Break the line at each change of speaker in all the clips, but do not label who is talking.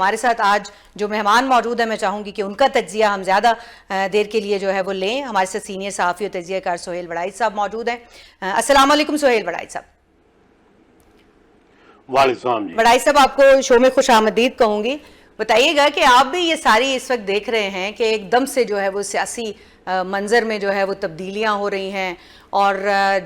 ہمارے ساتھ آج جو مہمان موجود ہیں میں چاہوں گی کہ ان کا تجزیہ ہم زیادہ دیر کے لیے جو ہے وہ لیں. ہمارے ساتھ سینئر صحافی اور تجزیہ کار سہیل وڑائی صاحب موجود ہیں. السلام علیکم سہیل وڑائی صاحب.
وعلیکم السلام جی.
وڑائی صاحب آپ کو شو میں خوش آمدید کہوں گی. بتائیے گا کہ آپ بھی یہ ساری اس وقت دیکھ رہے ہیں کہ ایک دم سے جو ہے وہ سیاسی منظر میں جو ہے وہ تبدیلیاں ہو رہی ہیں, اور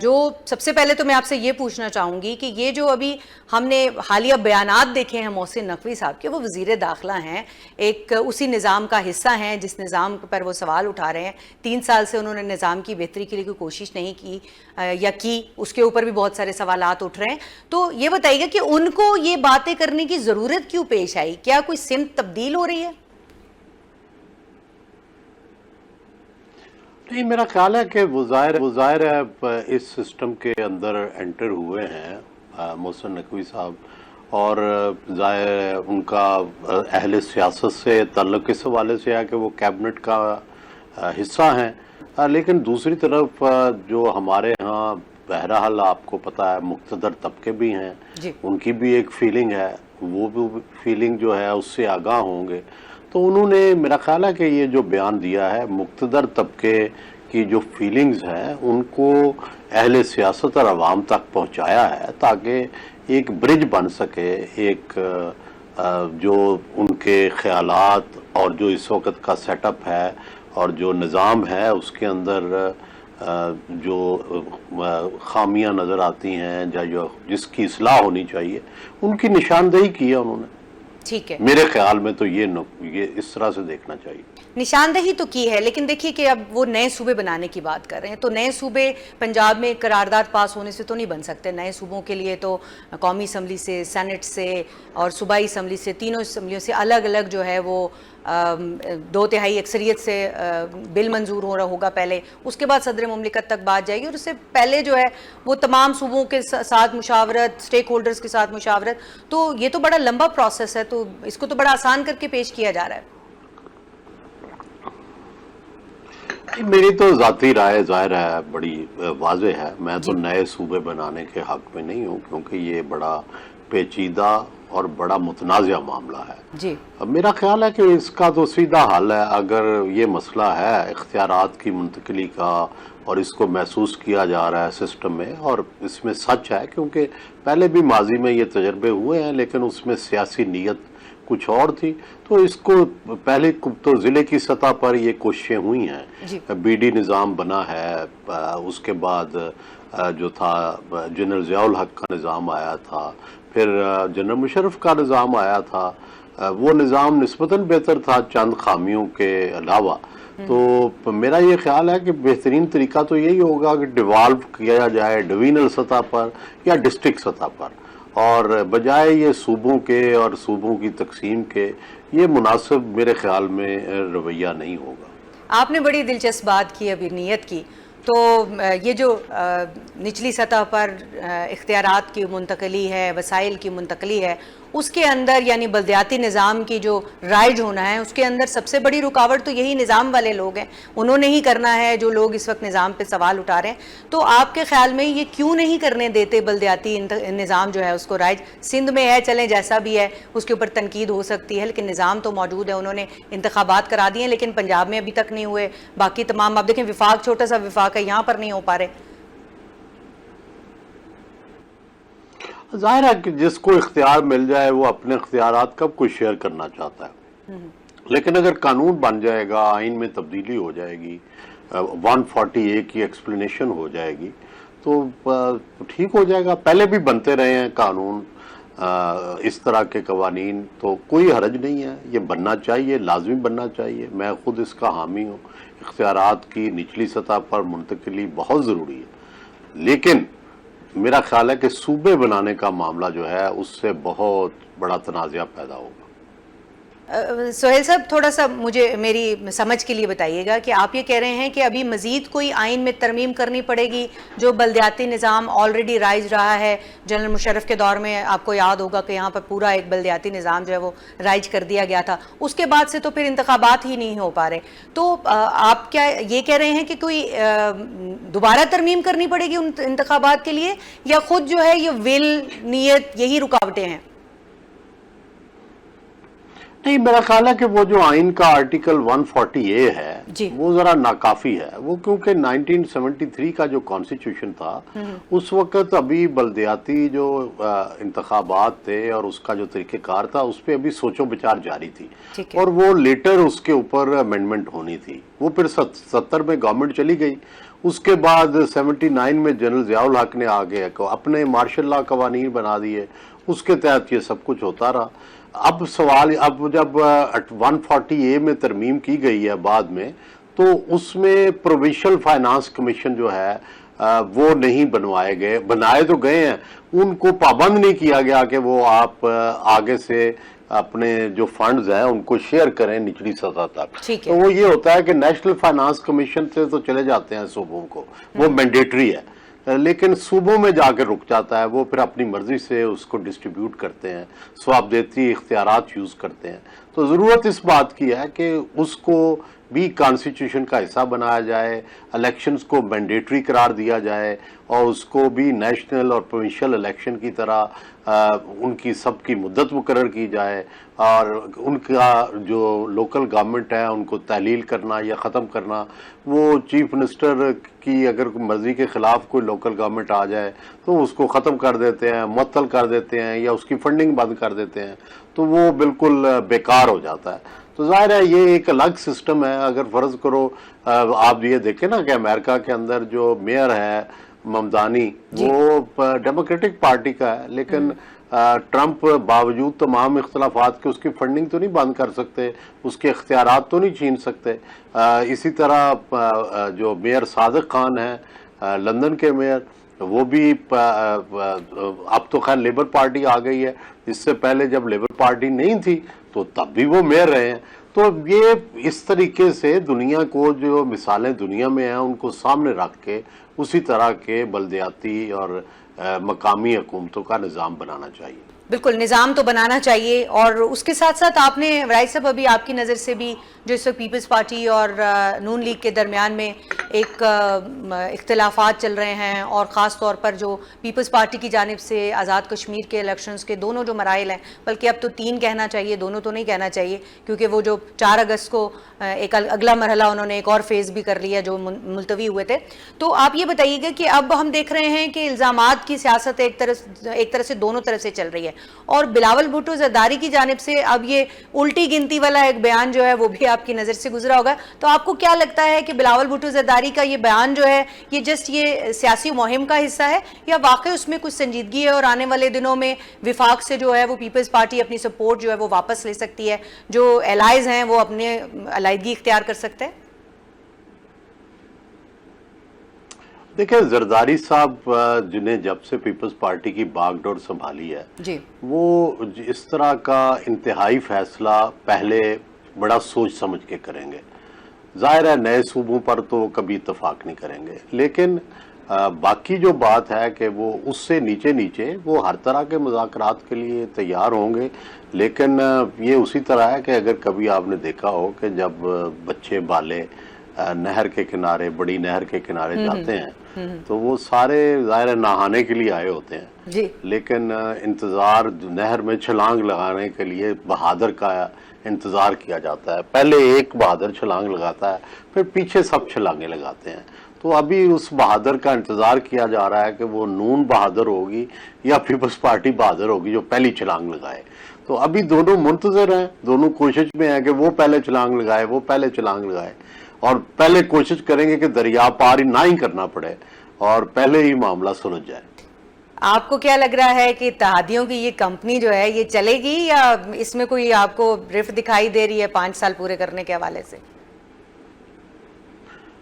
جو سب سے پہلے تو میں آپ سے یہ پوچھنا چاہوں گی کہ یہ جو ابھی ہم نے حالیہ بیانات دیکھے ہیں محسن نقوی صاحب کے, وہ وزیر داخلہ ہیں, ایک اسی نظام کا حصہ ہیں جس نظام پر وہ سوال اٹھا رہے ہیں. 3 سال سے انہوں نے نظام کی بہتری کے لیے کوئی کوشش نہیں کی یا کی, اس کے اوپر بھی بہت سارے سوالات اٹھ رہے ہیں. تو یہ بتائیے گا کہ ان کو یہ باتیں کرنے کی ضرورت کیوں پیش آئی؟ کیا کوئی سمت تبدیل ہو رہی ہے؟
نہیں, میرا خیال ہے کہ وہ ظاہر ہے اس سسٹم کے اندر انٹر ہوئے ہیں محسن نقوی صاحب, اور ظاہر ہے ان کا اہل سیاست سے تعلق اس حوالے سے ہے کہ وہ کیبنٹ کا حصہ ہیں. لیکن دوسری طرف جو ہمارے ہاں بہرحال آپ کو پتہ ہے مقتدر طبقے بھی ہیں, ان کی بھی ایک فیلنگ ہے, وہ بھی فیلنگ جو ہے اس سے آگاہ ہوں گے. تو انہوں نے میرا خیال ہے کہ یہ جو بیان دیا ہے مقتدر طبقے کی جو فیلنگز ہیں ان کو اہل سیاست اور عوام تک پہنچایا ہے تاکہ ایک برج بن سکے, ایک جو ان کے خیالات اور جو اس وقت کا سیٹ اپ ہے اور جو نظام ہے اس کے اندر جو خامیاں نظر آتی ہیں یا جو جس کی اصلاح ہونی چاہیے ان کی نشاندہی کی ہے انہوں نے.
ٹھیک ہے,
میرے خیال میں تو یہ اس طرح سے دیکھنا چاہیے.
نشاندہی تو کی ہے, لیکن دیکھیے کہ اب وہ نئے صوبے بنانے کی بات کر رہے ہیں, تو نئے صوبے پنجاب میں قرارداد پاس ہونے سے تو نہیں بن سکتے. نئے صوبوں کے لیے تو قومی اسمبلی سے, سینٹ سے اور صوبائی اسمبلی سے, تینوں اسمبلیوں سے الگ الگ جو ہے وہ 2/3 اکثریت سے بل منظور ہو رہا ہوگا پہلے, اس کے بعد صدر مملکت تک بات جائے گی, اور اس سے پہلے جو ہے وہ تمام صوبوں کے ساتھ مشاورت, سٹیک ہولڈرز کے ساتھ مشاورت. تو یہ تو بڑا لمبا پروسیس ہے, تو اس کو تو بڑا آسان کر کے پیش کیا جا رہا ہے.
میری تو ذاتی رائے ظاہر ہے بڑی واضح ہے. میں تو نئے صوبے بنانے کے حق میں نہیں ہوں کیونکہ یہ بڑا پیچیدہ اور بڑا متنازع معاملہ ہے.
جی,
میرا خیال ہے کہ اس کا تو سیدھا حل ہے. اگر یہ مسئلہ ہے اختیارات کی منتقلی کا اور اس کو محسوس کیا جا رہا ہے سسٹم میں, اور اس میں سچ ہے کیونکہ پہلے بھی ماضی میں یہ تجربے ہوئے ہیں لیکن اس میں سیاسی نیت کچھ اور تھی, تو اس کو پہلے تو ضلع کی سطح پر یہ کوششیں ہوئی ہیں. بی ڈی نظام بنا ہے, اس کے بعد جو تھا جنرل ضیاء الحق کا نظام آیا تھا, پھر جنرل مشرف کا نظام آیا تھا. وہ نظام نسبتاً بہتر تھا چند خامیوں کے علاوہ. تو میرا یہ خیال ہے کہ بہترین طریقہ تو یہی ہوگا کہ ڈیوالو کیا جائے ڈوینل سطح پر یا ڈسٹرکٹ سطح پر, اور بجائے یہ صوبوں کے اور صوبوں کی تقسیم کے. یہ مناسب میرے خیال میں رویہ نہیں ہوگا.
آپ نے بڑی دلچسپ بات کی ابھی نیت کی. تو یہ جو نچلی سطح پر اختیارات کی منتقلی ہے, وسائل کی منتقلی ہے, اس کے اندر یعنی بلدیاتی نظام کی جو رائج ہونا ہے اس کے اندر سب سے بڑی رکاوٹ تو یہی نظام والے لوگ ہیں. انہوں نے ہی کرنا ہے جو لوگ اس وقت نظام پہ سوال اٹھا رہے ہیں. تو آپ کے خیال میں یہ کیوں نہیں کرنے دیتے بلدیاتی نظام جو ہے اس کو رائج؟ سندھ میں ہے, چلیں جیسا بھی ہے, اس کے اوپر تنقید ہو سکتی ہے, لیکن نظام تو موجود ہے. انہوں نے انتخابات کرا دیے لیکن پنجاب میں ابھی تک نہیں ہوئے. باقی تمام آپ دیکھیں وفاق, چھوٹا سا وفاق ہے, یہاں پر نہیں ہو پا رہے.
ظاہر ہے کہ جس کو اختیار مل جائے وہ اپنے اختیارات کب کوئی شیئر کرنا چاہتا ہے, لیکن اگر قانون بن جائے گا, آئین میں تبدیلی ہو جائے گی, 140A کی ایکسپلینیشن ہو جائے گی تو ٹھیک ہو جائے گا. پہلے بھی بنتے رہے ہیں قانون اس طرح کے قوانین, تو کوئی حرج نہیں ہے. یہ بننا چاہیے, لازمی بننا چاہیے. میں خود اس کا حامی ہوں. اختیارات کی نچلی سطح پر منتقلی بہت ضروری ہے, لیکن میرا خیال ہے کہ صوبے بنانے کا معاملہ جو ہے اس سے بہت بڑا تنازع پیدا ہوگا.
سہیل صاحب تھوڑا سا مجھے میری سمجھ کے لیے بتائیے گا کہ آپ یہ کہہ رہے ہیں کہ ابھی مزید کوئی آئین میں ترمیم کرنی پڑے گی؟ جو بلدیاتی نظام آلریڈی رائج رہا ہے, جنرل مشرف کے دور میں آپ کو یاد ہوگا کہ یہاں پر پورا ایک بلدیاتی نظام جو ہے وہ رائج کر دیا گیا تھا. اس کے بعد سے تو پھر انتخابات ہی نہیں ہو پا رہے. تو آپ کیا یہ کہہ رہے ہیں کہ کوئی دوبارہ ترمیم کرنی پڑے گی ان انتخابات کے لیے, یا خود جو ہے یہ ول نیت یہی رکاوٹیں ہیں؟
نہیں، میرا خیال ہے کہ وہ جو آئین کا آرٹیکل 140A ہے وہ ذرا ناکافی ہے، وہ کیونکہ 1973 کا جو کانسٹیٹیوشن تھا اس وقت ابھی بلدیاتی جو انتخابات تھے اور اس کا جو طریقہ کار تھا اس پہ ابھی سوچ و بچار جاری تھی، اور وہ لیٹر اس کے اوپر امینڈمنٹ ہونی تھی، وہ پھر 70 میں گورنمنٹ چلی گئی، اس کے بعد 79 میں جنرل ضیاء الحق نے آگے اپنے مارشل لا قوانین بنا دیے، اس کے تحت یہ سب کچھ ہوتا رہا۔ اب سوال، اب جب 140A میں ترمیم کی گئی ہے بعد میں، تو اس میں پروونشل فائنانس کمیشن جو ہے وہ نہیں بنوائے گئے، بنائے تو گئے ہیں، ان کو پابند نہیں کیا گیا کہ وہ آپ آگے سے اپنے جو فنڈز ہیں ان کو شیئر کریں نچلی سطح تک۔ تو وہ یہ ہوتا ہے کہ نیشنل فائنانس کمیشن سے تو چلے جاتے ہیں صوبوں کو، وہ مینڈیٹری ہے، لیکن صوبوں میں جا کے رک جاتا ہے، وہ پھر اپنی مرضی سے اس کو ڈسٹریبیوٹ کرتے ہیں، ثوابدیتی اختیارات یوز کرتے ہیں۔ تو ضرورت اس بات کی ہے کہ اس کو بھی کانسٹیٹیوشن کا حصہ بنایا جائے، الیکشنز کو مینڈیٹری قرار دیا جائے، اور اس کو بھی نیشنل اور پروونشل الیکشن کی طرح ان کی سب کی مدت مقرر کی جائے، اور ان کا جو لوکل گورنمنٹ ہے ان کو تحلیل کرنا یا ختم کرنا، وہ چیف منسٹر کی اگر مرضی کے خلاف کوئی لوکل گورنمنٹ آ جائے تو اس کو ختم کر دیتے ہیں، معطل کر دیتے ہیں، یا اس کی فنڈنگ بند کر دیتے ہیں، تو وہ بالکل بیکار ہو جاتا ہے۔ تو ظاہر ہے یہ ایک الگ سسٹم ہے۔ اگر فرض کرو آپ یہ دیکھیں نا کہ امریکہ کے اندر جو میئر ہے ممدانی، وہ ڈیموکریٹک پارٹی کا ہے، لیکن ٹرمپ باوجود تمام اختلافات کے اس کی فنڈنگ تو نہیں بند کر سکتے، اس کے اختیارات تو نہیں چھین سکتے۔ اسی طرح جو میئر صادق خان ہے لندن کے میئر، وہ بھی اب تو خیر لیبر پارٹی آ گئی ہے، اس سے پہلے جب لیبر پارٹی نہیں تھی تو تب بھی وہ میئر رہے ہیں۔ تو یہ اس طریقے سے دنیا کو جو مثالیں دنیا میں ہیں ان کو سامنے رکھ کے اسی طرح کے بلدیاتی اور مقامی حکومتوں کا نظام بنانا چاہیے۔
بالکل نظام تو بنانا چاہیے، اور اس کے ساتھ ساتھ آپ نے رائے صاحب ابھی آپ کی نظر سے بھی جو اس وقت پیپلز پارٹی اور نون لیگ کے درمیان میں ایک اختلافات چل رہے ہیں، اور خاص طور پر جو پیپلز پارٹی کی جانب سے آزاد کشمیر کے الیکشنز کے دونوں جو مراحل ہیں، بلکہ اب تو 3 کہنا چاہیے، دونوں تو نہیں کہنا چاہیے، کیونکہ وہ جو 4 اگست کو ایک اگلا مرحلہ انہوں نے ایک اور فیز بھی کر لیا جو ملتوی ہوئے تھے۔ تو آپ یہ بتائیے گا کہ اب ہم دیکھ رہے ہیں کہ الزامات کی سیاست ایک طرح سے دونوں طرف سے چل رہی ہے، اور بلاول بھٹو زرداری کی جانب سے اب یہ الٹی گنتی والا ایک بیان جو ہے وہ بھی آپ کی نظر سے گزرا ہوگا۔ تو آپ کو کیا لگتا ہے کہ بلاول بھٹو زرداری کا یہ بیان جو ہے یہ جسٹ یہ سیاسی مہم کا حصہ ہے، یا واقعی اس میں کچھ سنجیدگی ہے، اور آنے والے دنوں میں وفاق سے جو ہے وہ پیپلز پارٹی اپنی سپورٹ جو ہے وہ واپس لے سکتی ہے، جو الائز ہیں وہ اپنے علیحدگی اختیار کر سکتے ہیں؟
دیکھیں، زرداری صاحب جنہیں جب سے پیپلز پارٹی کی باغ ڈور سنبھالی ہے وہ اس طرح کا انتہائی فیصلہ پہلے بڑا سوچ سمجھ کے کریں گے۔ ظاہر ہے نئے صوبوں پر تو کبھی اتفاق نہیں کریں گے، لیکن باقی جو بات ہے کہ وہ اس سے نیچے نیچے وہ ہر طرح کے مذاکرات کے لیے تیار ہوں گے، لیکن یہ اسی طرح ہے کہ اگر کبھی آپ نے دیکھا ہو کہ جب بچے بالے نہر کے کنارے، بڑی نہر کے کنارے جاتے ہیں تو وہ سارے ظاہر نہانے کے لیے آئے ہوتے ہیں، لیکن انتظار نہر میں چھلانگ لگانے کے لیے بہادر کا انتظار کیا جاتا ہے۔ پہلے ایک بہادر چھلانگ لگاتا ہے، پھر پیچھے سب چھلانگیں لگاتے ہیں۔ تو ابھی اس بہادر کا انتظار کیا جا رہا ہے کہ وہ نون بہادر ہوگی یا پیپلز پارٹی بہادر ہوگی جو پہلی چھلانگ لگائے۔ تو ابھی دونوں منتظر ہیں، دونوں کوشش میں ہیں کہ وہ پہلے چھلانگ لگائے، وہ پہلے چھلانگ لگائے، اور پہلے کوشش کریں گے کہ دریا پار نہ ہی کرنا پڑے اور پہلے ہی معاملہ سلجھ جائے۔
آپ کو کیا لگ رہا ہے کہ اتحادیوں کی یہ کمپنی جو ہے یہ چلے گی، یا اس میں کوئی آپ کو رفت دکھائی دے رہی ہے 5 سال پورے کرنے کے حوالے سے؟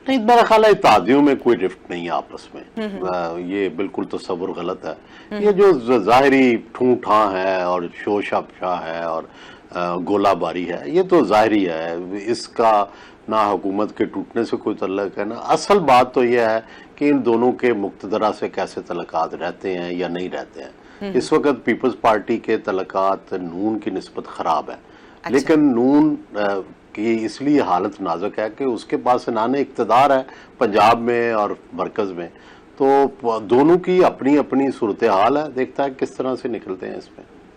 نہیں، میرا خیال ہے اتحادیوں میں کوئی رفت نہیں ہے آپس میں، یہ بالکل تصور غلط ہے۔ یہ جو ظاہری ٹھوں ٹھاں ہے اور شوش افشا ہے اور گولہ باری ہے، یہ تو ظاہری ہے، اس کا نہ حکومت کے ٹوٹنے سے کوئی تعلق ہے، نہ اصل بات تو یہ ہے کہ ان دونوں کے مقتدرہ سے کیسے تعلقات رہتے ہیں یا نہیں رہتے ہیں۔ اس وقت پیپلز پارٹی کے تعلقات نون کی نسبت خراب ہے، لیکن نون کی اس لیے حالت نازک ہے کہ اس کے پاس عنان اقتدار ہے پنجاب میں اور مرکز میں، تو دونوں کی اپنی اپنی صورتحال ہے، دیکھتا ہے کس طرح سے نکلتے ہیں اس میں۔